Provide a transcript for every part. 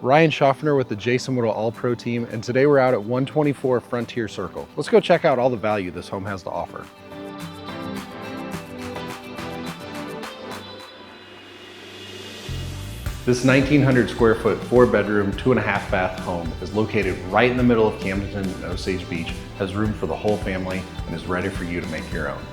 Ryan Schaffner with the Jason Whittle All-Pro team, and today we're out at 124 Frontier Circle. Let's go check out all the value this home has to offer. This 1,900 square foot, 4-bedroom, 2.5 bath home is located right in the middle of Camdenton and Osage Beach, has room for the whole family, and is ready for you to make your own.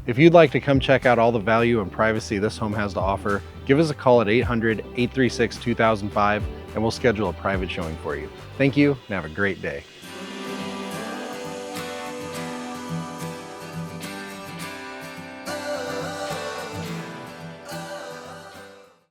If you'd like to come check out all the value and privacy this home has to offer, give us a call at 800-836-2005 and we'll schedule a private showing for you. Thank you and have a great day.